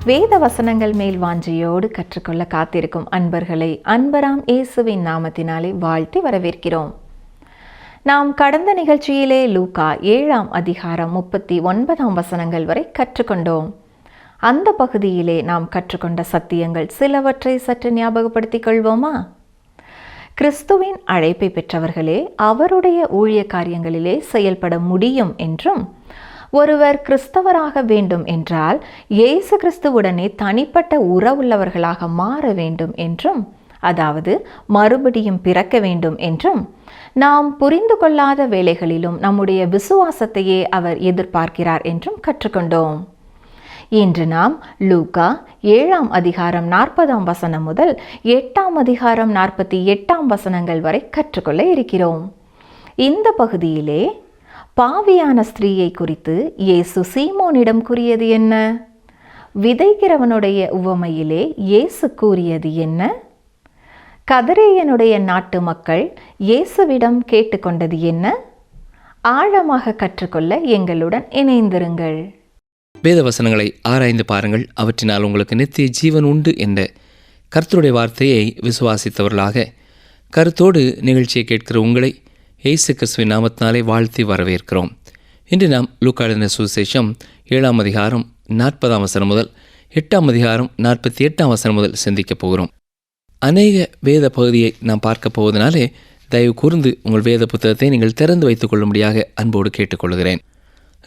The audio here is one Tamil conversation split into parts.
வேத வசனங்கள் மேல் வாஞ்சையோடு கற்றுக்கொள்ள காத்திருக்கும் அன்பர்களை அன்பராம் இயேசுவின் நாமத்தினாலே வாழ்த்தி வரவேற்கிறோம். நாம் கடந்த நிகழ்ச்சியிலே லூக்கா 7ஆம் அதிகாரம் 39 வசனங்கள் வரை கற்றுக்கொண்டோம். அந்த பகுதியிலே நாம் கற்றுக்கொண்ட சத்தியங்கள் சிலவற்றை சற்று ஞாபகப்படுத்திக் கொள்வோமா? கிறிஸ்துவின் அழைப்பை பெற்றவர்களே அவருடைய ஊழிய காரியங்களிலே செயல்பட முடியும் என்றும், ஒருவர் கிறிஸ்தவராக வேண்டும் என்றால் இயேசு கிறிஸ்துவுடனே தனிப்பட்ட உறவுள்ளவர்களாக மாற வேண்டும் என்றும், அதாவது மறுபடியும் பிறக்க வேண்டும் என்றும், நாம் புரிந்து கொள்ளாத வேளைகளிலும் நம்முடைய விசுவாசத்தையே அவர் எதிர்பார்க்கிறார் என்றும் கற்றுக்கொண்டோம். இன்று நாம் லூக்கா 7ஆம் அதிகாரம் 40ஆம் வசனம் முதல் 8ஆம் அதிகாரம் 48ஆம் வசனங்கள் வரை கற்றுக்கொள்ள இருக்கிறோம். இந்த பகுதியிலே பாவியான ஸ்திரீயை குறித்து இயேசு சீமோனிடம் கூறியது என்ன? விதைக்கிறவனுடைய உவமையிலே இயேசு கூறியது என்ன? கதரேயனுடைய நாட்டு மக்கள் இயேசுவிடம் கேட்டுக்கொண்டது என்ன? ஆழமாக கற்றுக்கொள்ள எங்களுடன் இணைந்திருங்கள். வேத வசனங்களை ஆராய்ந்து பாருங்கள், அவற்றினால் உங்களுக்கு நித்திய ஜீவன் உண்டு என்ற கர்த்தருடைய வார்த்தையை விசுவாசித்தவர்களாக கருத்தோடு நிகழ்ச்சியை கேட்கிற உங்களை இயேசு கிறிஸ்துவின் நாமத்தினாலே வாழ்த்தி வரவேற்கிறோம். இன்று நாம் லூக்கா எழுதின சுவிசேஷம் 7ஆம் அதிகாரம் 40ஆம் வசனம் முதல் 8ஆம் அதிகாரம் 48ஆம் வசனம் முதல் சிந்திக்கப் போகிறோம். அநேக வேத பகுதியை நாம் பார்க்க போவதனாலே தயவு கூர்ந்து உங்கள் வேத புத்தகத்தை நீங்கள் திறந்து வைத்துக் கொள்ளும்படியாக அன்போடு கேட்டுக்கொள்கிறேன்.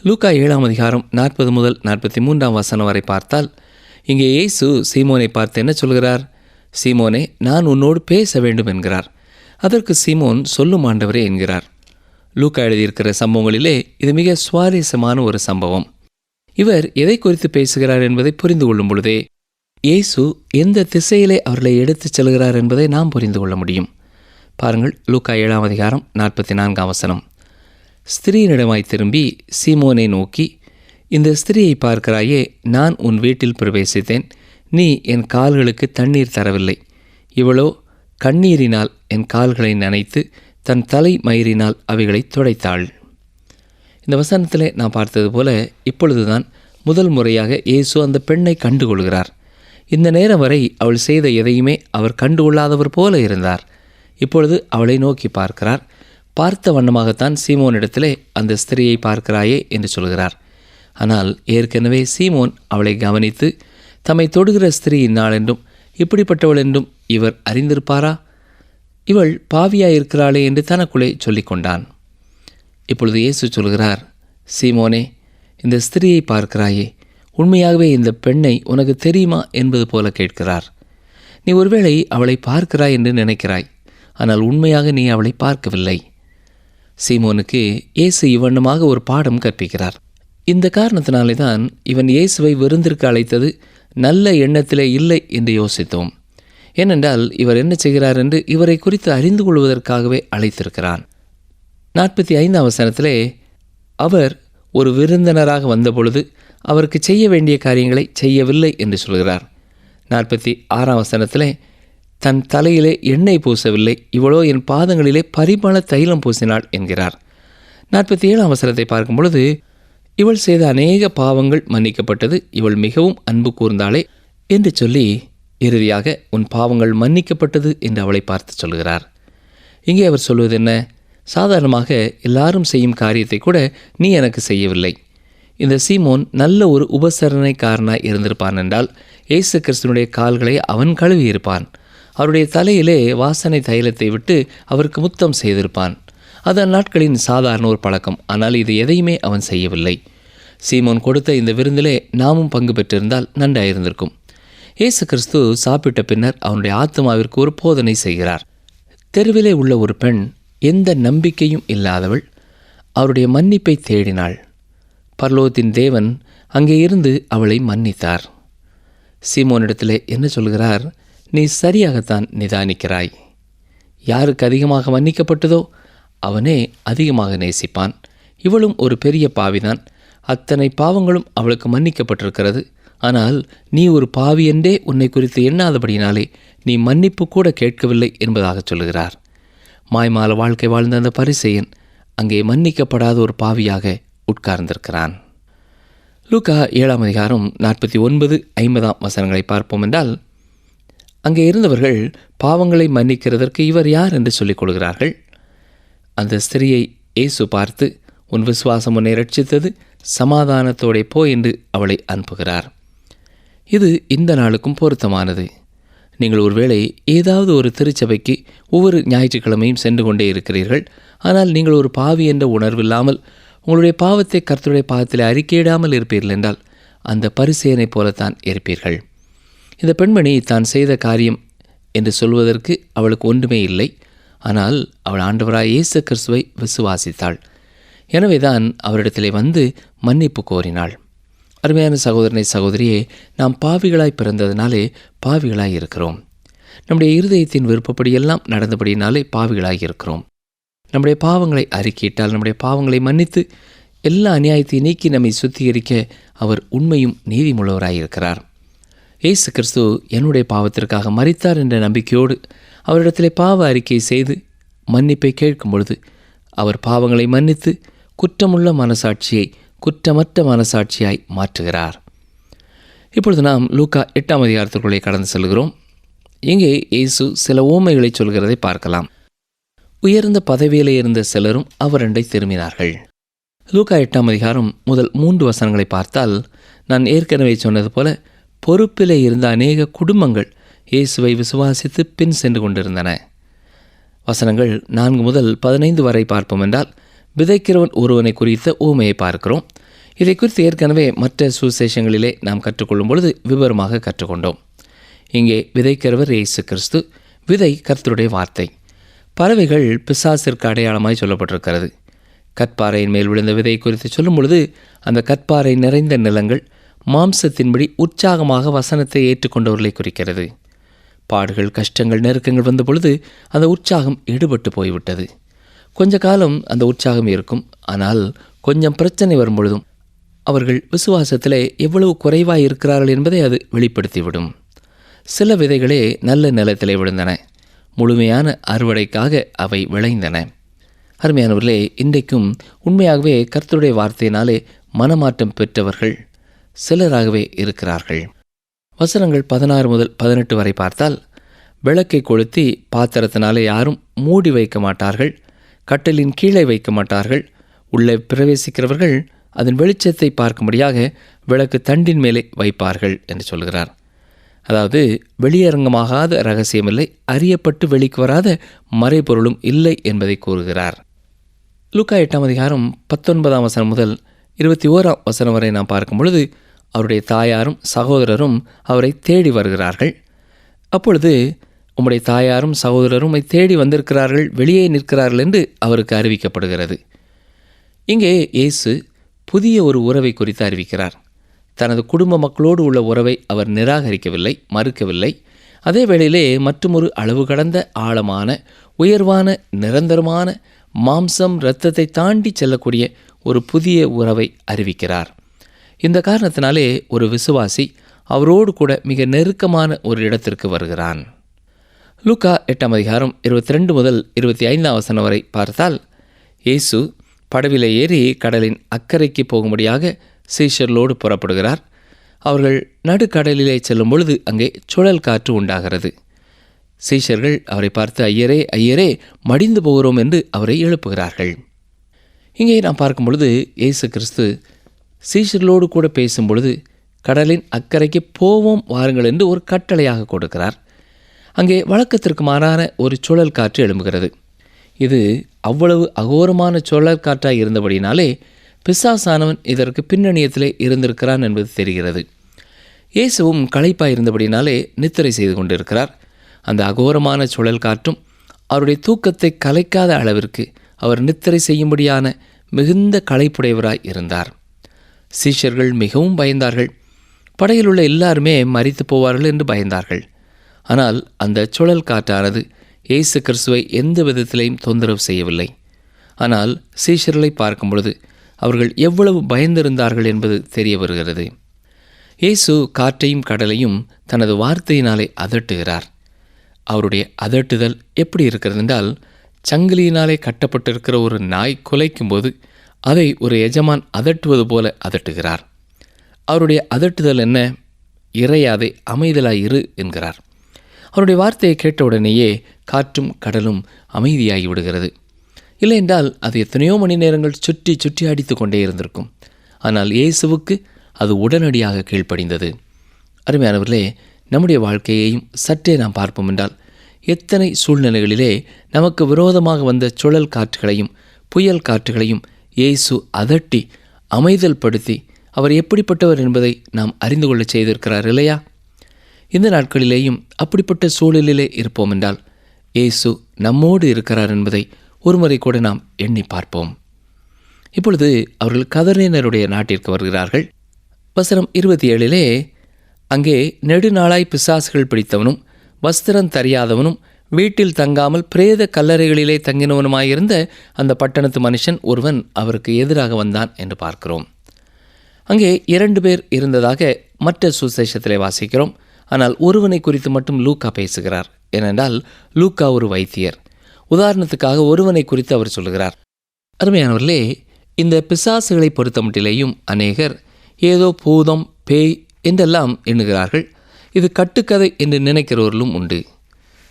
லூக்கா 7ஆம் அதிகாரம் 40 முதல் 43ஆம் வசனம் வரை பார்த்தால், இங்கே இயேசு சீமோனை பார்த்து என்ன சொல்கிறார்? சீமோனே, நான் உன்னோடு பேச வேண்டும் என்கிறார். அதற்கு சீமோன், சொல்லும் ஆண்டவரே என்கிறார். லூக்கா எழுதியிருக்கிற சம்பவங்களிலே இது மிக சுவாரஸ்யமான ஒரு சம்பவம். இவர் எதை குறித்து பேசுகிறார் என்பதை புரிந்து கொள்ளும் பொழுதே இயேசு எந்த திசையிலே அவர்களை எடுத்துச் செல்கிறார் என்பதை நாம் புரிந்து கொள்ள முடியும். பாருங்கள், லூக்கா 7ஆம் அதிகாரம் 44ஆம் வசனம். ஸ்திரீனிடமாய் திரும்பி சீமோனை நோக்கி, இந்த ஸ்திரீயை பார்க்கிறாயே, நான் உன் வீட்டில் பிரவேசித்தேன், நீ என் கால்களுக்கு தண்ணீர் தரவில்லை, இவளோ கண்ணீரினால் என் கால்களை நனைத்து தன் தலை மயிரினால் அவைகளை துடைத்தாள். இந்த வசனத்திலே நான் பார்த்தது போல இப்பொழுதுதான் முதல் முறையாக இயேசு அந்த பெண்ணை கண்டுகொள்கிறார். இந்த நேரம் வரை அவள் செய்த எதையுமே அவர் கண்டுகொள்ளாதவர் போல இருந்தார். இப்பொழுது அவளை நோக்கி பார்க்கிறார். பார்த்த வண்ணமாகத்தான் சீமோனிடத்திலே அந்த ஸ்திரீயை பார்க்கிறாயே என்று சொல்கிறார். ஆனால் ஏற்கனவே சீமோன் அவளை கவனித்து தம்மை தொடுகிற ஸ்திரீ இன்னாள் என்றும் இப்படிப்பட்டவள் என்றும் இவர் அறிந்திருப்பாரா? இவள் பாவியாயிருக்கிறாளே என்று தனக்குள்ளே சொல்லிக் கொண்டான். இப்பொழுது இயேசு சொல்கிறார், சீமோனே, இந்த ஸ்திரீயை பார்க்கிறாயே, உண்மையாகவே இந்த பெண்ணை உனக்கு தெரியுமா என்பது போல கேட்கிறார். நீ ஒருவேளை அவளை பார்க்கிறாய் என்று நினைக்கிறாய், ஆனால் உண்மையாக நீ அவளை பார்க்கவில்லை. சீமோனுக்கு இயேசு இவ்வண்ணமாக ஒரு பாடம் கற்பிக்கிறார். இந்த காரணத்தினாலே தான் இவன் இயேசுவை விருந்திற்கு அழைத்தது நல்ல எண்ணத்திலே இல்லை என்று யோசித்தோம். ஏனென்றால் இவர் என்ன செய்கிறார் என்று இவரை குறித்து அறிந்து கொள்வதற்காகவே அழைத்திருக்கிறான். 45ஆம் வசனத்திலே அவர் ஒரு விருந்தினராக வந்தபொழுது அவருக்கு செய்ய வேண்டிய காரியங்களை செய்யவில்லை என்று சொல்கிறார். 46ஆம் வசனத்திலே தன் தலையிலே எண்ணெய் பூசவில்லை, இவளோ என் பாதங்களிலே பரிமள தைலம் பூசினாள் என்கிறார். 47ஆம் வசனத்தை பார்க்கும் பொழுது, இவள் செய்த அநேக பாவங்கள் மன்னிக்கப்பட்டது, இவள் மிகவும் அன்பு கூர்ந்தாளே என்று சொல்லி இறுதியாக உன் பாவங்கள் மன்னிக்கப்பட்டது என்று அவளை பார்த்து சொல்கிறார். இங்கே அவர் சொல்வது என்ன? சாதாரணமாக எல்லாரும் செய்யும் காரியத்தை கூட நீ எனக்கு செய்யவில்லை. இந்த சீமோன் நல்ல ஒரு உபசரணைக்காரனாய் இருந்திருப்பான் என்றால் இயேசு கிறிஸ்துவினுடைய கால்களை அவன் கழுவியிருப்பான். அவருடைய தலையிலே வாசனை தைலத்தை விட்டு அவருக்கு முத்தம் செய்திருப்பான். அது அந்நாட்களின் சாதாரண ஒரு பழக்கம். ஆனால் இது எதையுமே அவன் செய்யவில்லை. சீமோன் கொடுத்த இந்த விருந்திலே நாமும் பங்கு பெற்றிருந்தால் நன்றாயிருந்திருக்கும். இயேசு கிறிஸ்து சாப்பிட்ட பின்னர் அவனுடைய ஆத்மாவிற்கு ஒரு போதனை செய்கிறார். தெருவிலே உள்ள ஒரு பெண், எந்த நம்பிக்கையும் இல்லாதவள், அவருடைய மன்னிப்பை தேடினாள். பரலோகத்தின் தேவன் அங்கே இருந்து அவளை மன்னித்தார். சீமோனிடத்திலே என்ன சொல்கிறார்? நீ சரியாகத்தான் நிதானிக்கிறாய். யாருக்கு அதிகமாக மன்னிக்கப்பட்டதோ அவனே அதிகமாக நேசிப்பான். இவளும் ஒரு பெரிய பாவிதான். அத்தனை பாவங்களும் அவளுக்கு மன்னிக்கப்பட்டிருக்கிறது. ஆனால் நீ ஒரு பாவி என்றே உன்னை குறித்து எண்ணாதபடியினாலே நீ மன்னிப்பு கூட கேட்கவில்லை என்பதாக சொல்கிறார். மாய்மால வாழ்க்கை வாழ்ந்த அந்த பரிசேயன் அங்கே மன்னிக்கப்படாத ஒரு பாவியாக உட்கார்ந்திருக்கிறான். லூக்கா 7ஆம் அதிகாரம் 49-50 வசனங்களை பார்ப்போம் என்றால், அங்கே இருந்தவர்கள் பாவங்களை மன்னிக்கிறதற்கு இவர் யார் என்று சொல்லிக் கொள்கிறார்கள். அந்த ஸ்திரியை இயேசு பார்த்து, உன் விசுவாசம் உன்னை ரட்சித்தது, சமாதானத்தோടെ போ என்று அவளை அனுப்புகிறார். இது இந்த நாளுக்கும் பொருத்தமானது. நீங்கள் ஒருவேளை ஏதாவது ஒரு திருச்சபைக்கு ஒவ்வொரு ஞாயிற்றுக்கிழமையும் சென்று கொண்டே இருக்கிறீர்கள். ஆனால் நீங்கள் ஒரு பாவி என்ற உணர்வில்லாமல் உங்களுடைய பாவத்தை கர்த்தருடைய பாதத்தில் அறிக்கையிடாமல் இருப்பீர்கள் என்றால் அந்த பரிசேயனைப் போலத்தான் இருப்பீர்கள். இந்த பெண்மணி தான் செய்த காரியம் என்று சொல்வதற்கு அவளுக்கு ஒன்றுமே இல்லை. ஆனால் அவள் ஆண்டவராய் இயேசு கிறிஸ்துவை விசுவாசித்தாள். எனவேதான் அவரிடத்திலே வந்து மன்னிப்பு கோரினாள். அருமையான சகோதரனை சகோதரியே, நாம் பாவிகளாய் பிறந்ததினாலே பாவிகளாய் இருக்கிறோம். நம்முடைய இருதயத்தின் விருப்பப்படியெல்லாம் நடந்தபடினாலே பாவிகளாய் இருக்கிறோம். நம்முடைய பாவங்களை அறிக்கையிட்டால், நம்முடைய பாவங்களை மன்னித்து எல்லா அநியாயத்தையும் நீக்கி நம்மை சுத்திகரிக்க அவர் உண்மையும் நீதிமுள்ளவராயிருக்கிறார். இயேசு கிறிஸ்து என்னுடைய பாவத்திற்காக மரித்தார் என்ற நம்பிக்கையோடு அவரிடத்திலே பாவ அறிக்கை செய்து மன்னிப்பை கேட்கும் பொழுது அவர் பாவங்களை மன்னித்து குற்றமுள்ள மனசாட்சியை குற்றமற்ற மனசாட்சியாய் மாற்றுகிறார். இப்பொழுது நாம் லூக்கா 8ஆம் அதிகாரத்திற்குள்ளே கடந்து செல்கிறோம். இங்கே இயேசு சில உவமைகளை சொல்கிறதை பார்க்கலாம். உயர்ந்த பதவியிலே இருந்த சிலரும் அவரண்டை திரும்பினார்கள். லூக்கா 8ஆம் அதிகாரம் முதல் 3 வசனங்களை பார்த்தால், நான் ஏற்கனவே சொன்னது போல பொறுப்பிலே இருந்த அநேக குடும்பங்கள் இயேசுவை விசுவாசித்து பின் சென்று கொண்டிருந்தன. வசனங்கள் 4 முதல் 15 வரை பார்ப்போம் என்றால், விதைக்கிறவன் ஒருவனை குறித்த ஊமையை பார்க்கிறோம். இதை குறித்து ஏற்கனவே மற்ற சுசேஷங்களிலே நாம் கற்றுக்கொள்ளும் பொழுது விவரமாக கற்றுக்கொண்டோம். இங்கே விதைக்கிறவர் இயேசு கிறிஸ்து, விதை கர்த்தருடைய வார்த்தை. பறவைகள் பிசாசிற்கு அடையாளமாய் சொல்லப்பட்டிருக்கிறது. கற்பாறையின் மேல் விழுந்த விதை குறித்து சொல்லும் பொழுது அந்த கற்பாறை நிறைந்த நிலங்கள் மாம்சத்தின்படி உற்சாகமாக வசனத்தை ஏற்றுக்கொண்டவர்களை குறிக்கிறது. பாடுகள், கஷ்டங்கள், நெருக்கங்கள் வந்த பொழுது அந்த உற்சாகம் எடுபட்டு போய்விட்டது. கொஞ்ச காலம் அந்த உற்சாகம் இருக்கும். ஆனால் கொஞ்சம் பிரச்சனை வரும் பொழுதும் அவர்கள் விசுவாசத்திலே எவ்வளவு குறைவாய் இருக்கிறார்கள் என்பதை அது வெளிப்படுத்திவிடும். சில விதைகளே நல்ல நிலத்திலே விழுந்தன. முழுமையான அறுவடைக்காக அவை விளைந்தன. அருமையானவர்களே, இன்றைக்கும் உண்மையாகவே கர்த்தருடைய வார்த்தையினாலே மனமாற்றம் பெற்றவர்கள் சிலராகவே இருக்கிறார்கள். வசனங்கள் 16 முதல் 18 வரை பார்த்தால், விளக்கை கொளுத்தி பாத்திரத்தினாலே யாரும் மூடி வைக்க மாட்டார்கள், கட்டிலின் கீழே வைக்க மாட்டார்கள். உள்ளே பிரவேசிக்கிறவர்கள் அதன் வெளிச்சத்தை பார்க்கும்படியாக விளக்கு தண்டின் மேலே வைப்பார்கள் என்று சொல்கிறார். அதாவது வெளியரங்கமாகாத ரகசியமில்லை, அறியப்பட்டு வெளிக்கு வராத மறைபொருளும் இல்லை என்பதை கூறுகிறார். லூக்கா 8ஆம் அதிகாரம் 19ஆம் வசனம் முதல் 21ஆம் வசனம் வரை நாம் பார்க்கும் பொழுது அவருடைய தாயாரும் சகோதரரும் அவரை தேடி வருகிறார்கள். அப்பொழுது உம்முடைய தாயாரும் சகோதரரும் தேடி வந்திருக்கிறார்கள், வெளியே நிற்கிறார்கள் என்று அவருக்கு அறிவிக்கப்படுகிறது. இங்கே இயேசு புதிய ஒரு உறவை குறித்து அறிவிக்கிறார். தனது குடும்ப மக்களோடு உள்ள உறவை அவர் நிராகரிக்கவில்லை, மறுக்கவில்லை. அதே வேளையிலே மற்றுமொரு அளவு கடந்த ஆழமான, உயர்வான, நிரந்தரமான, மாம்சம் இரத்தத்தை தாண்டி செல்லக்கூடிய ஒரு புதிய உறவை அறிவிக்கிறார். இந்த காரணத்தினாலே ஒரு விசுவாசி அவரோடு கூட மிக நெருக்கமான ஒரு இடத்திற்கு வருகிறான். லூக்கா 8ஆம் அதிகாரம் 22 முதல் 25ஆம் வசனம் வரை பார்த்தால், இயேசு படவிலே ஏறி கடலின் அக்கறைக்கு போகும்படியாக சீஷர்களோடு புறப்படுகிறார். அவர்கள் நடுக்கடலிலே செல்லும் பொழுது அங்கே சுழல் காற்று உண்டாகிறது. சீஷர்கள் அவரை பார்த்து, ஐயரே ஐயரே, மடிந்து போகிறோம் என்று அவரை எழுப்புகிறார்கள். இங்கே நாம் பார்க்கும் பொழுது இயேசு கிறிஸ்து சீஷர்களோடு கூட பேசும் பொழுது கடலின் அக்கறைக்கு போவோம் வாருங்கள் என்று ஒரு கட்டளையாக கொடுக்கிறார். அங்கே வழக்கத்திற்கு மாறான ஒரு சுழல் காற்று எழும்புகிறது. இது அவ்வளவு அகோரமான சுழல் காற்றாக இருந்தபடினாலே பிசாசானவன் இதற்கு பின்னணியத்திலே இருந்திருக்கிறான் என்பது தெரிகிறது. இயேசுவும் களைப்பாக இருந்தபடினாலே நித்திரை செய்து கொண்டிருக்கிறார். அந்த அகோரமான சுழல் காற்றும் அவருடைய தூக்கத்தை கலைக்காத அளவிற்கு அவர் நித்திரை செய்யும்படியான மிகுந்த களைப்புடையவராய் இருந்தார். சீஷர்கள் மிகவும் பயந்தார்கள். படையில் உள்ள எல்லாருமே மரித்து போவார்கள் என்று பயந்தார்கள். ஆனால் அந்த சுழல் காற்றானது இயேசு கிறிஸ்துவை எந்த விதத்திலையும் தொந்தரவு செய்யவில்லை. ஆனால் சீஷர்களை பார்க்கும் பொழுது அவர்கள் எவ்வளவு பயந்திருந்தார்கள் என்பது தெரிய வருகிறது. இயேசு காற்றையும் கடலையும் தனது வார்த்தையினாலே அதட்டுகிறார். அவருடைய அதட்டுதல் எப்படி இருக்கிறது என்றால், சங்கிலியினாலே கட்டப்பட்டிருக்கிற ஒரு நாய் குலைக்கும்போது அதை ஒரு எஜமான் அதட்டுவது போல அதட்டுகிறார். அவருடைய அதட்டுதல் என்ன? இறையாதே, அமைதலாய் இரு என்கிறார். அவருடைய வார்த்தையை கேட்டவுடனேயே காற்றும் கடலும் அமைதியாகி விடுகிறது. இல்லை என்றால் அது எத்தனையோ மணி நேரங்கள் சுற்றி சுற்றி அடித்து கொண்டே இருந்திருக்கும். ஆனால் இயேசுவுக்கு அது உடனடியாக கீழ்ப்படிந்தது. அருமையானவர்களே, நம்முடைய வாழ்க்கையையும் சற்றே நாம் பார்ப்போம் என்றால், எத்தனை சூழ்நிலைகளிலே நமக்கு விரோதமாக வந்த சுழல் காற்றுகளையும் புயல் காற்றுகளையும் இயேசு அதட்டி அமைதல் படுத்தி அவர் எப்படிப்பட்டவர் என்பதை நாம் அறிந்து கொள்ள செய்திருக்கிறார் இல்லையா? இந்த நாட்களிலேயும் அப்படிப்பட்ட சூழலிலே இருப்போம் என்றால் இயேசு நம்மோடு இருக்கிறார் என்பதை ஒருமுறை கூட நாம் எண்ணி பார்ப்போம். இப்பொழுது அவர்கள் கதரேனருடைய நாட்டிற்கு வருகிறார்கள். வசனம் 27 அங்கே நெடுநாளாய் பிசாசுகள் பிடித்தவனும் வஸ்திரம் தரியாதவனும் வீட்டில் தங்காமல் பிரேத கல்லறைகளிலே தங்கினவனுமாயிருந்த அந்த பட்டணத்து மனுஷன் ஒருவன் அவருக்கு எதிராக வந்தான் என்று பார்க்கிறோம். அங்கே 2 பேர் இருந்ததாக மற்ற சுசேஷத்திலே வாசிக்கிறோம். ஆனால் ஒருவனை குறித்து மட்டும் லூக்கா பேசுகிறார். ஏனென்றால் லூக்கா ஒரு வைத்தியர். உதாரணத்துக்காக ஒருவனை குறித்து அவர் சொல்லுகிறார். அருமையானவர்களே, இந்த பிசாசுகளை பொறுத்தமட்டிலேயும் அநேகர் ஏதோ பூதம் பேய் என்றெல்லாம் எண்ணுகிறார்கள். இது கட்டுக்கதை என்று நினைக்கிறவர்களும் உண்டு.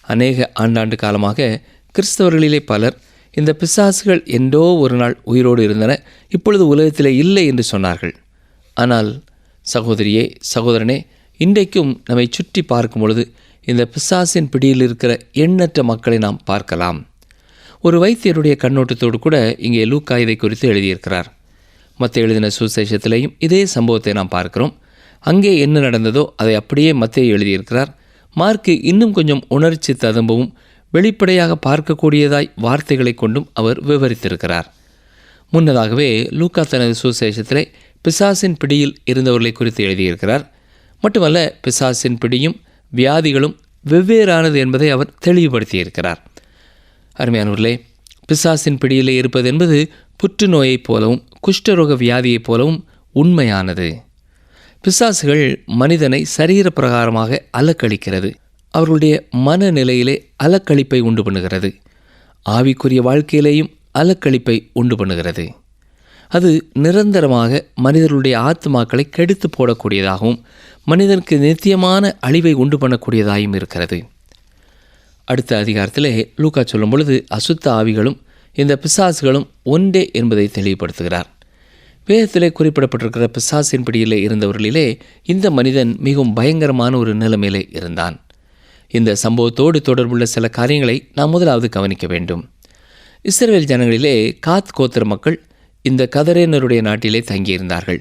அநேக ஆண்டாண்டு காலமாக கிறிஸ்தவர்களிலே பலர் இந்த பிசாசுகள் என்றோ ஒரு நாள் உயிரோடு இருந்தன, இப்பொழுது உலகத்திலே இல்லை என்று சொன்னார்கள். ஆனால் சகோதரியே, சகோதரனே, இன்றைக்கும் நம்மை சுற்றி பார்க்கும் பொழுது இந்த பிசாசின் பிடியில் இருக்கிற எண்ணற்ற மக்களை நாம் பார்க்கலாம். ஒரு வைத்தியருடைய கண்ணோட்டத்தோடு கூட இங்கே லூக்கா இதை குறித்து எழுதியிருக்கிறார். மத்தேயு எழுதின சுசேஷத்திலேயும் இதே சம்பவத்தை நாம் பார்க்கிறோம். அங்கே என்ன நடந்ததோ அதை அப்படியே மத்தேயு எழுதியிருக்கிறார். மார்க்கு இன்னும் கொஞ்சம் உணர்ச்சி ததும்பவும் வெளிப்படையாக பார்க்கக்கூடியதாய் வார்த்தைகளை கொண்டும் அவர் விவரித்திருக்கிறார். முன்னதாகவே லூக்கா தனது சுசேஷத்திலே பிசாசின் பிடியில் இருந்தவர்களை குறித்து எழுதியிருக்கிறார். மட்டுமல்ல, பிசாசின் பிடியும் வியாதிகளும் வெவ்வேறானது என்பதை அவர் தெளிவுபடுத்தியிருக்கிறார். அருமையானவர்களே, பிசாசின் பிடியிலே இருப்பது என்பது புற்றுநோயைப் போலவும் குஷ்டரோக வியாதியைப் போலவும் உண்மையானது. பிசாசுகள் மனிதனை சரீர பிரகாரமாக அலக்களிக்கிறது. அவர்களுடைய மனநிலையிலே அலக்களிப்பை உண்டு பண்ணுகிறது. ஆவிக்குரிய வாழ்க்கையிலேயும் அலக்களிப்பை உண்டு பண்ணுகிறது. அது நிரந்தரமாக மனிதர்களுடைய ஆத்மாக்களை கெடுத்து போடக்கூடியதாகவும் மனிதனுக்கு நித்தியமான அழிவை உண்டு பண்ணக்கூடியதாகவும் இருக்கிறது. அடுத்த அதிகாரத்திலே லூக்கா சொல்லும் பொழுது அசுத்த ஆவிகளும் இந்த பிசாசுகளும் ஒன்றே என்பதை தெளிவுபடுத்துகிறார். வேதத்திலே குறிப்பிடப்பட்டிருக்கிற பிசாசின் பிடியிலே இருந்தவர்களிலே இந்த மனிதன் மிகவும் பயங்கரமான ஒரு நிலைமையிலே இருந்தான். இந்த சம்பவத்தோடு தொடர்புள்ள சில காரியங்களை நாம் முதலாவது கவனிக்க வேண்டும். இஸ்ரவேல் ஜனங்களிலே காத் கோத்திர மக்கள் இந்த கதரேனருடைய நாட்டிலே தங்கியிருந்தார்கள்.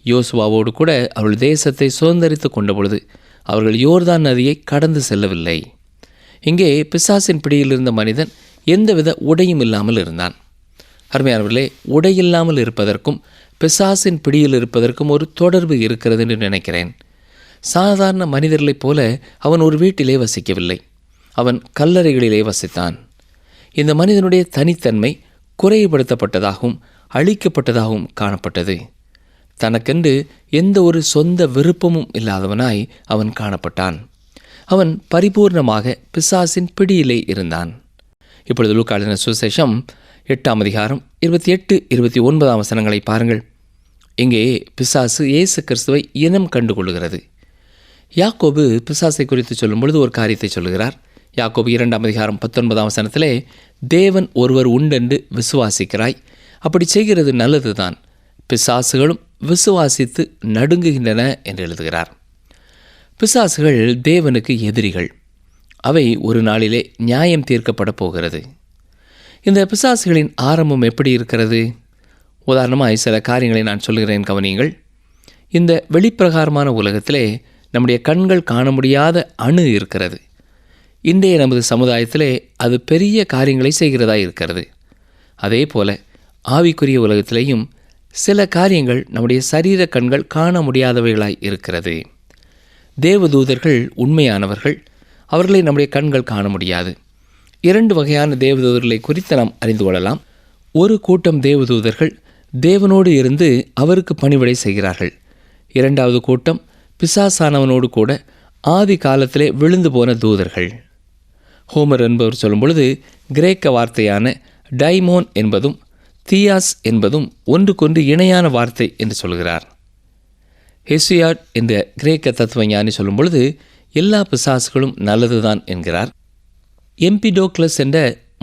யோசுவாவோடு கூட அவர்கள் தேசத்தை சுதந்திரித்து கொண்ட பொழுது அவர்கள் யோர்தான் நதியை கடந்து செல்லவில்லை. இங்கே பிசாசின் பிடியில் இருந்த மனிதன் எந்தவித உடையும் இல்லாமல் இருந்தான். அருமையானவர்களே, உடையில்லாமல் இருப்பதற்கும் பிசாசின் பிடியில் இருப்பதற்கும் ஒரு தொடர்பு இருக்கிறது என்று நினைக்கிறேன். சாதாரண மனிதர்களைப் போல அவன் ஒரு வீட்டிலே வசிக்கவில்லை, அவன் கல்லறைகளிலே வசித்தான். இந்த மனிதனுடைய தனித்தன்மை குறைபடுத்தப்பட்டதாகவும் அழிக்கப்பட்டதாகவும் காணப்பட்டது. தனக்கென்று எந்த ஒரு சொந்த விருப்பமும் இல்லாதவனாய் அவன் காணப்பட்டான். அவன் பரிபூர்ணமாக பிசாசின் பிடியிலே இருந்தான். இப்பொழுது லூக்கா எழுதின சுவிசேஷம் 8ஆம் அதிகாரம் 28-29 வசனங்களை பாருங்கள். இங்கே பிசாசு இயேசு கிறிஸ்துவை இனம் கண்டுகொள்கிறது. யாக்கோபு பிசாசை குறித்து சொல்லும் பொழுது ஒரு காரியத்தை சொல்லுகிறார். யாக்கோபு 2ஆம் அதிகாரம் 19ஆம் வசனத்திலே, தேவன் ஒருவர் உண்டென்று விசுவாசிக்கிறாய், அப்படி செய்கிறது நல்லதுதான், பிசாசுகளும் விசுவாசித்து நடுங்குகின்றன என்று எழுதுகிறார். பிசாசுகள் தேவனுக்கு எதிரிகள். அவை ஒரு நாளிலே நியாயம் தீர்க்கப்பட போகிறது. இந்த பிசாசுகளின் ஆரம்பம் எப்படி இருக்கிறது? உதாரணமாக சில காரியங்களை நான் சொல்கிறேன், கவனியுங்கள். இந்த வெளிப்பிரகாரமான உலகத்திலே நம்முடைய கண்கள் காண முடியாத அணு இருக்கிறது. இன்றைய நமது சமுதாயத்திலே அது பெரிய காரியங்களை செய்கிறதா இருக்கிறது. அதே போல ஆவிக்குரிய உலகத்திலேயும் சில காரியங்கள் நம்முடைய சரீர கண்கள் காண முடியாதவைகளாய் இருக்கிறது. தேவதூதர்கள் உண்மையானவர்கள், அவர்களை நம்முடைய கண்கள் காண முடியாது. 2 வகையான தேவதூதர்களை குறித்து நாம் அறிந்து கொள்ளலாம். ஒரு கூட்டம் தேவதூதர்கள் தேவனோடு இருந்து அவருக்கு பணிவிடை செய்கிறார்கள். 2வது கூட்டம் பிசாசானவனோடு கூட ஆதி காலத்திலே விழுந்து போன தூதர்கள். ஹோமர் என்பவர் சொல்லும் பொழுது கிரேக்க வார்த்தையான டைமோன் என்பதும் தியாஸ் என்பதும் ஒன்றுக்கொன்று இணையான வார்த்தை என்று சொல்கிறார். ஹெசியாட் என்ற கிரேக்க தத்துவ ஞானி சொல்லும் பொழுது எல்லா பிசாசுகளும் நல்லதுதான் என்கிறார். எம்பிடோக்லஸ் என்ற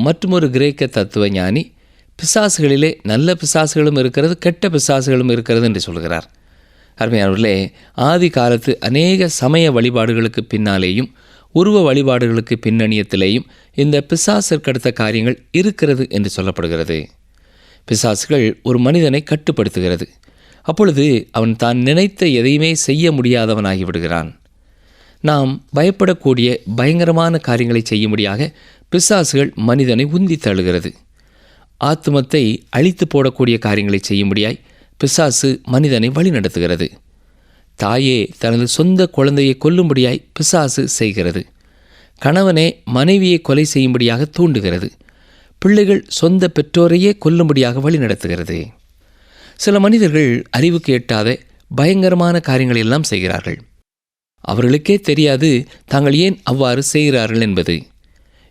மற்றொரு கிரேக்க தத்துவ ஞானி பிசாசுகளிலே நல்ல பிசாசுகளும் இருக்கிறது, கெட்ட பிசாசுகளும் இருக்கிறது என்று சொல்கிறார். அருமையானவர்களே, ஆதி காலத்து அநேக சமய வழிபாடுகளுக்கு பின்னாலேயும் உருவ வழிபாடுகளுக்கு பின்னணியத்திலேயும் இந்த பிசாசிற்கடுத்த காரியங்கள் இருக்கிறது என்று சொல்லப்படுகிறது. பிசாசுகள் ஒரு மனிதனை கட்டுப்படுத்துகிறது. அப்பொழுது அவன் தான் நினைத்த எதையுமே செய்ய முடியாதவனாகிவிடுகிறான். நாம் பயப்படக்கூடிய பயங்கரமான காரியங்களை செய்யும்படியாக பிசாசுகள் மனிதனை உந்தி தள்ளுகிறது. ஆத்துமத்தை அழித்து போடக்கூடிய காரியங்களை செய்யும்படியாய் பிசாசு மனிதனை வழிநடத்துகிறது. தாயே தனது சொந்த குழந்தையை கொல்லும்படியாய் பிசாசு செய்கிறது. கணவனே மனைவியை கொலை செய்யும்படியாக தூண்டுகிறது. பிள்ளைகள் சொந்த பெற்றோரையே கொல்லும்படியாக வழிநடத்துகிறது. சில மனிதர்கள் அறிவுக்கு எட்டாத பயங்கரமான காரியங்களை எல்லாம் செய்கிறார்கள். அவர்களுக்கே தெரியாது தாங்கள் ஏன் அவ்வாறு செய்கிறார்கள் என்பது.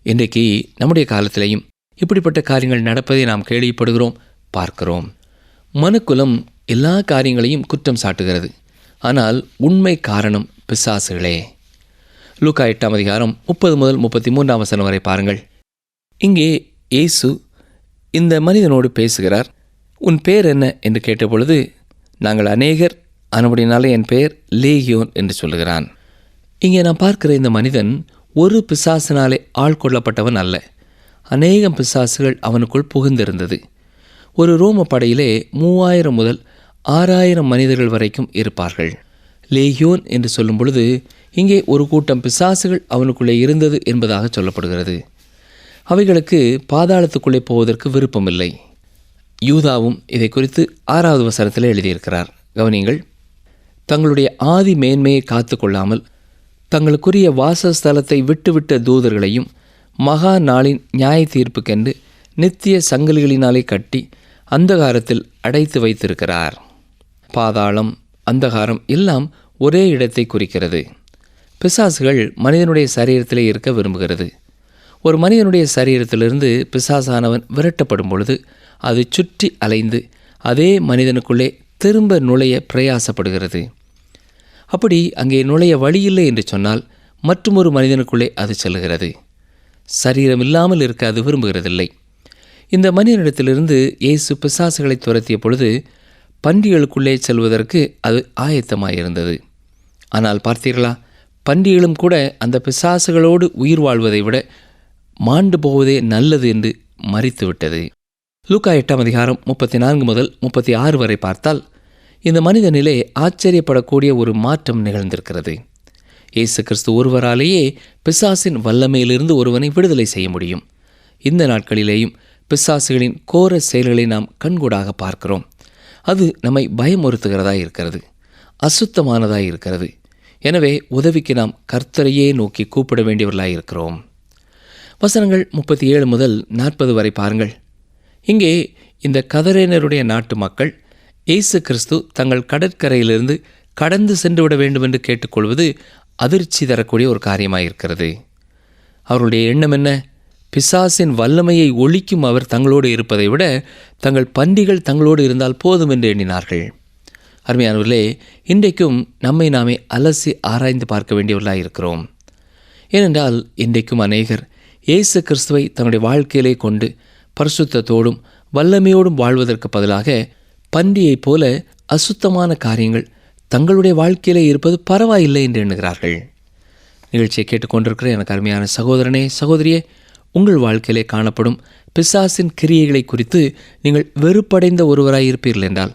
இன்றைக்கு நம்முடைய காலத்திலேயும் இப்படிப்பட்ட காரியங்கள் நடப்பதை நாம் கேள்விப்படுகிறோம், பார்க்கிறோம். மனுக்குலம் எல்லா காரியங்களையும் குற்றம் சாட்டுகிறது. ஆனால் உண்மை காரணம் பிசாசுகளே. லூக்கா 8ஆம் அதிகாரம் 30 முதல் 33ஆம் வசனம் வரை பாருங்கள். இங்கே இயேசு இந்த மனிதனோடு பேசுகிறார். உன் பேர் என்ன என்று கேட்டபொழுது, நாங்கள் அநேகர், ஆனபடினாலே என் பெயர் லேகியோன் என்று சொல்லுகிறான். இங்கே நாம் பார்க்கிற இந்த மனிதன் ஒரு பிசாசினாலே ஆள்கொள்ளப்பட்டவன் அல்ல. அநேகம் பிசாசுகள் அவனுக்குள் புகுந்திருந்தது. ஒரு ரோம படையிலே 3000 முதல் 6000 மனிதர்கள் வரைக்கும் இருப்பார்கள். லேகியோன் என்று சொல்லும் பொழுது இங்கே ஒரு கூட்டம் பிசாசுகள் அவனுக்குள்ளே இருந்தது என்பதாக சொல்லப்படுகிறது. அவைகளுக்கு பாதாளத்துக்குள்ளே போவதற்கு விருப்பமில்லை. யூதாவும் இதை குறித்து 6வது வசனத்தில் எழுதியிருக்கிறார். கவனிங்கள். தங்களுடைய ஆதி மேன்மையை காத்து கொள்ளாமல் தங்களுக்குரிய வாசஸ்தலத்தை விட்டுவிட்ட தூதர்களையும் மகா நாளின் நியாய தீர்ப்புக்கென்று நித்திய சங்கிலிகளினாலே கட்டி அந்தகாரத்தில் அடைத்து வைத்திருக்கிறார். பாதாளம், அந்தகாரம் எல்லாம் ஒரே இடத்தை குறிக்கிறது. பிசாசுகள் மனிதனுடைய சரீரத்திலே இருக்க விரும்புகிறது. ஒரு மனிதனுடைய சரீரத்திலிருந்து பிசாசானவன் விரட்டப்படும் பொழுது அது சுற்றி அலைந்து அதே மனிதனுக்குள்ளே திரும்ப நுழைய பிரயாசப்படுகிறது. அப்படி அங்கே நுழைய வழியில்லை என்று சொன்னால் மற்றொரு மனிதனுக்குள்ளே அது செல்கிறது. சரீரம் இல்லாமல் இருக்க அது விரும்புகிறதில்லை. இந்த மனிதனிடத்திலிருந்து இயேசு பிசாசுகளை துரத்திய பொழுது பன்றிகளுக்குள்ளே செல்வதற்கு அது ஆயத்தமாயிருந்தது. ஆனால் பார்த்தீர்களா, பன்றிகளும் கூட அந்த பிசாசுகளோடு உயிர் வாழ்வதை விட மாண்டு போவதே நல்லது என்று மறித்துவிட்டது. லூக்கா 8ஆம் அதிகாரம் 34 முதல் 36 வரை பார்த்தால் இந்த மனிதனிலே ஆச்சரியப்படக்கூடிய ஒரு மாற்றம் நிகழ்ந்திருக்கிறது. இயேசு கிறிஸ்து ஒருவராலேயே பிசாசின் வல்லமையிலிருந்து ஒருவனை விடுதலை செய்ய முடியும். இந்த நாட்களிலேயும் பிசாசுகளின் கோர செயல்களை நாம் கண்கூடாக பார்க்கிறோம். அது நம்மை பயமுறுத்துகிறதா இருக்கிறது, அசுத்தமானதாக இருக்கிறது. எனவே உதவிக்கு நாம் கர்த்தரையே நோக்கி கூப்பிட வேண்டியவர்களாக இருக்கிறோம். வசனங்கள் 37 முதல் 40 வரை பாருங்கள். இங்கே இந்த கதரேனருடைய நாட்டு மக்கள் இயேசு கிறிஸ்து தங்கள் கடற்கரையிலிருந்து கடந்து சென்று விட வேண்டும் என்று கேட்டுக்கொள்வது அதிர்ச்சி தரக்கூடிய ஒரு காரியமாயிருக்கிறது. அவருடைய எண்ணம் என்ன? பிசாசின் வல்லமையை ஒழிக்கும் அவர் தங்களோடு இருப்பதை விட தங்கள் பன்றிகள் தங்களோடு இருந்தால் போதும் என்று எண்ணினார்கள். அருமையானவர்களே, இன்றைக்கும் நம்மை நாமே அலசி ஆராய்ந்து பார்க்க வேண்டியவர்களாக இருக்கிறோம். ஏனென்றால் இன்றைக்கும் அநேகர் இயேசு கிறிஸ்துவை தன்னுடைய வாழ்க்கையிலே கொண்டு பரிசுத்தத்தோடும் வல்லமையோடும் வாழ்வதற்கு பதிலாக பன்றியைப் போல அசுத்தமான காரியங்கள் தங்களுடைய வாழ்க்கையிலே இருப்பது பரவாயில்லை என்று எண்ணுகிறார்கள். நிகழ்ச்சியை கேட்டுக்கொண்டிருக்கிற எனக்கு அருமையான சகோதரனே, சகோதரியே, உங்கள் வாழ்க்கையிலே காணப்படும் பிசாசின் கிரியைகளை குறித்து நீங்கள் வெறுப்படைந்த ஒருவராய் இருப்பீர்கள் என்றால்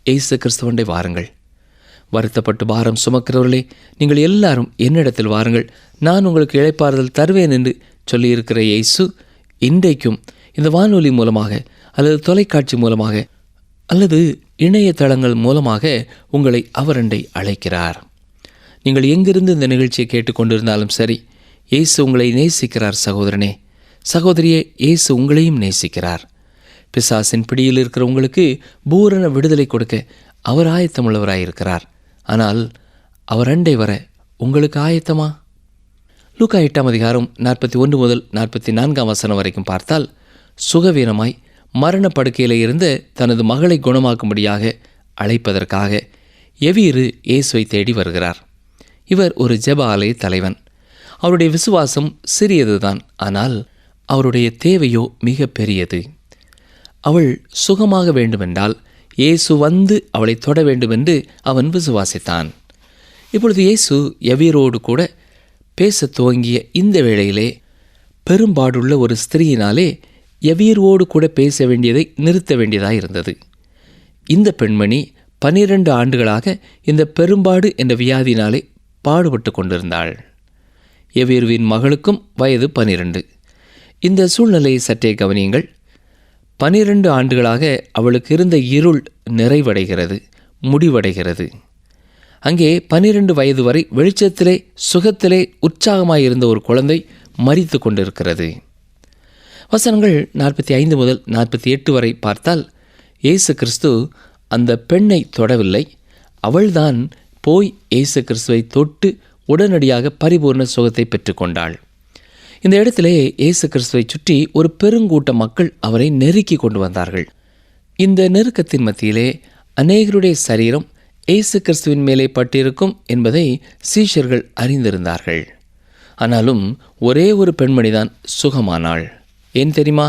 இயேசு கிறிஸ்துவண்டை வாருங்கள். வருத்தப்பட்டு பாரம் சுமக்கிறவர்களே, நீங்கள் எல்லாரும் என்னிடத்தில் வாருங்கள், நான் உங்களுக்கு இளைப்பாறுதல் தருவேன் என்று சொல்லியிருக்கிற இயேசு இன்றைக்கும் இந்த வானொலி மூலமாக அல்லது தொலைக்காட்சி மூலமாக அல்லது இணையதளங்கள் மூலமாக உங்களை அவரண்டை அழைக்கிறார். நீங்கள் எங்கிருந்து இந்த நிகழ்ச்சியை கேட்டுக்கொண்டிருந்தாலும் சரி, இயேசு உங்களை நேசிக்கிறார். சகோதரனே, சகோதரியே, இயேசு உங்களையும் நேசிக்கிறார். பிசாசின் பிடியில் இருக்கிற உங்களுக்கு பூரண விடுதலை கொடுக்க அவர் ஆயத்தமுள்ளவராயிருக்கிறார். ஆனால் அவர் அண்டை வர உங்களுக்கு ஆயத்தமா? லூக்கா 8ஆம் அதிகாரம் 41 முதல் 44ஆம் வசனம் வரைக்கும் பார்த்தால், சுகவீனமாய் மரணப்படுக்கையில் இருந்த தனது மகளை குணமாக்கும்படியாக அழைப்பதற்காக எவீரு இயேசுவை தேடி வருகிறார். இவர் ஒரு ஜெப ஆலய தலைவன். அவருடைய விசுவாசம் சிறியதுதான், ஆனால் அவருடைய தேவையோ மிக பெரியது. அவள் சுகமாக வேண்டுமென்றால் இயேசு வந்து அவளை தொட வேண்டுமென்று அவன் விசுவாசித்தான். இப்பொழுது இயேசு எவீரோடு கூட பேச துவங்கிய இந்த வேளையிலே பெரும்பாடுள்ள ஒரு ஸ்திரீயினாலே எவீரோடு கூட பேச வேண்டியதை நிறுத்த வேண்டியதாக இருந்தது. இந்த பெண்மணி 12 ஆண்டுகளாக இந்த பெரும்பாடு என்ற வியாதியினாலே பாடுபட்டு கொண்டிருந்தாள். எவீருவின் மகளுக்கும் வயது 12. இந்த சூழ்நிலையை சற்றே கவனியுங்கள். 12 ஆண்டுகளாக அவளுக்கு இருந்த இருள் நிறைவடைகிறது, முடிவடைகிறது. அங்கே 12 வயது வரை வெளிச்சத்திலே சுகத்திலே உற்சாகமாயிருந்த ஒரு குழந்தை மரித்து கொண்டிருக்கிறது. வசனங்கள் 45 முதல் 48 வரை பார்த்தால் இயேசு கிறிஸ்து அந்த பெண்ணை தொடவில்லை. அவள்தான் போய் இயேசு கிறிஸ்துவை தொட்டு உடனடியாக பரிபூர்ண சுகத்தை பெற்றுக்கொண்டாள். இந்த இடத்திலே இயேசு கிறிஸ்துவை சுற்றி ஒரு பெருங்கூட்ட மக்கள் அவரை நெருக்கி கொண்டு வந்தார்கள். இந்த நெருக்கத்தின் மத்தியிலே அநேகருடைய சரீரம் இயேசு கிறிஸ்துவின் மேலே பட்டிருக்கும் என்பதை சீஷர்கள் அறிந்திருந்தார்கள். ஆனாலும் ஒரே ஒரு பெண்மணிதான் சுகமானாள். ஏன் தெரியுமா?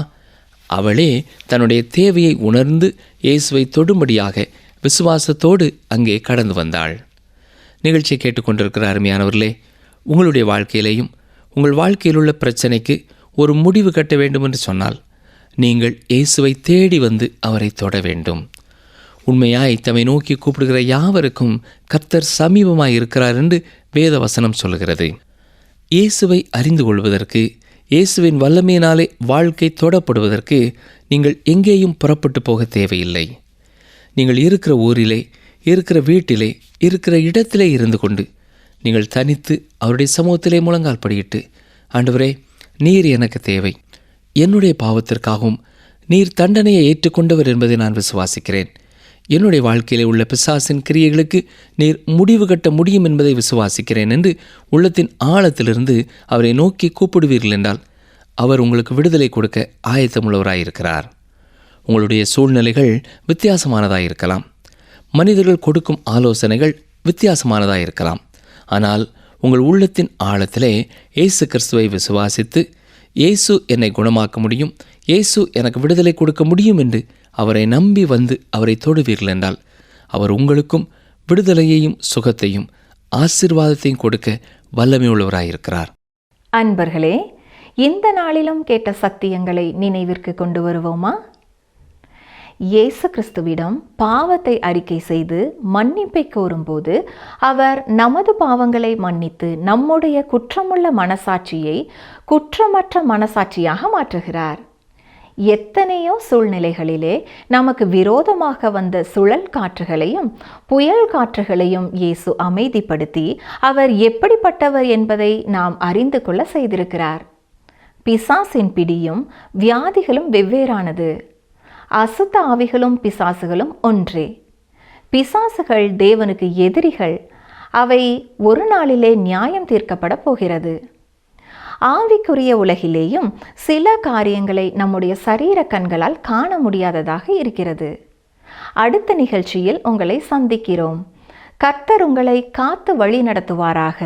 அவளே தன்னுடைய தேவையை உணர்ந்து இயேசுவை தொடும்படியாக விசுவாசத்தோடு அங்கே கடந்து வந்தாள். நிகழ்ச்சியை கேட்டுக்கொண்டிருக்கிற அருமையானவர்களே, உங்களுடைய வாழ்க்கையிலேயும் உங்கள் வாழ்க்கையில் உள்ள பிரச்சனைக்கு ஒரு முடிவு கட்ட வேண்டும் என்று சொன்னால் நீங்கள் இயேசுவை தேடி வந்து அவரை தொட வேண்டும். உண்மையாய் தம்மை நோக்கி கூப்பிடுகிற யாவருக்கும் கர்த்தர் சமீபமாய் இருக்கிறார் என்று வேத வசனம் சொல்கிறது. இயேசுவை அறிந்து கொள்வதற்கு, இயேசுவின் வல்லமையினாலே வாழ்க்கை தொடப்படுவதற்கு நீங்கள் எங்கேயும் புறப்பட்டு போக தேவையில்லை. நீங்கள் இருக்கிற ஊரிலே, இருக்கிற வீட்டிலே, இருக்கிற இடத்திலே இருந்து கொண்டு நீங்கள் தனித்து அவருடைய சமூகத்திலே முழங்கால் படியிட்டு, ஆண்டவரே, நீர் எனக்கு தேவை, என்னுடைய பாவத்திற்காகவும் நீர் தண்டனையை ஏற்றுக்கொண்டவர் என்பதை நான் விசுவாசிக்கிறேன், என்னுடைய வாழ்க்கையிலே உள்ள பிசாசின் கிரியைகளுக்கு நீர் முடிவு கட்ட முடியும் என்பதை விசுவாசிக்கிறேன் என்று உள்ளத்தின் ஆழத்திலிருந்து அவரை நோக்கி கூப்பிடுவீர்கள் என்றால் அவர் உங்களுக்கு விடுதலை கொடுக்க ஆயத்தமுள்ளவராயிருக்கிறார். உங்களுடைய சூழ்நிலைகள் வித்தியாசமானதாயிருக்கலாம், மனிதர்கள் கொடுக்கும் ஆலோசனைகள் வித்தியாசமானதாயிருக்கலாம். ஆனால் உங்கள் உள்ளத்தின் ஆழத்திலே இயேசு கிறிஸ்துவை விசுவாசித்து, இயேசு என்னை குணமாக்க முடியும், இயேசு எனக்கு விடுதலை கொடுக்க முடியும் என்று அவரை நம்பி வந்து அவரை தொடுவீர்கள் என்றால் அவர் உங்களுக்கும் விடுதலையையும் சுகத்தையும் ஆசீர்வாதத்தையும் கொடுக்க வல்லமையுள்ளவராயிருக்கிறார். அன்பர்களே, இந்த நாளிலும் கேட்ட சத்தியங்களை நினைவிற்கு கொண்டு வருவோமா? இயேசு கிறிஸ்துவிடம் பாவத்தை அறிக்கை செய்து மன்னிப்பை கோரும்போது அவர் நமது பாவங்களை மன்னித்து நம்முடைய குற்றமுள்ள மனசாட்சியை குற்றமற்ற மனசாட்சியாக மாற்றுகிறார். எத்தனையோ சூழ்நிலைகளிலே நமக்கு விரோதமாக வந்த சுழல் காற்றுகளையும் புயல் காற்றுகளையும் இயேசு அமைதிப்படுத்தி அவர் எப்படிப்பட்டவர் என்பதை நாம் அறிந்து கொள்ள செய்திருக்கிறார். பிசாசின் பிடியும் வியாதிகளும் வெவ்வேறானது. அசுத்த ஆவிகளும் பிசாசுகளும் ஒன்றே. பிசாசுகள் தேவனுக்கு எதிரிகள். அவை ஒரு நாளிலே நியாயம் தீர்க்கப்பட போகிறது. ஆவிக்குரிய உலகிலேயும் சில காரியங்களை நம்முடைய சரீர கண்களால் காண முடியாததாக இருக்கிறது. அடுத்த நிகழ்ச்சியில் உங்களை சந்திக்கிறோம். கர்த்தர் உங்களை காத்து வழி நடத்துவாராக.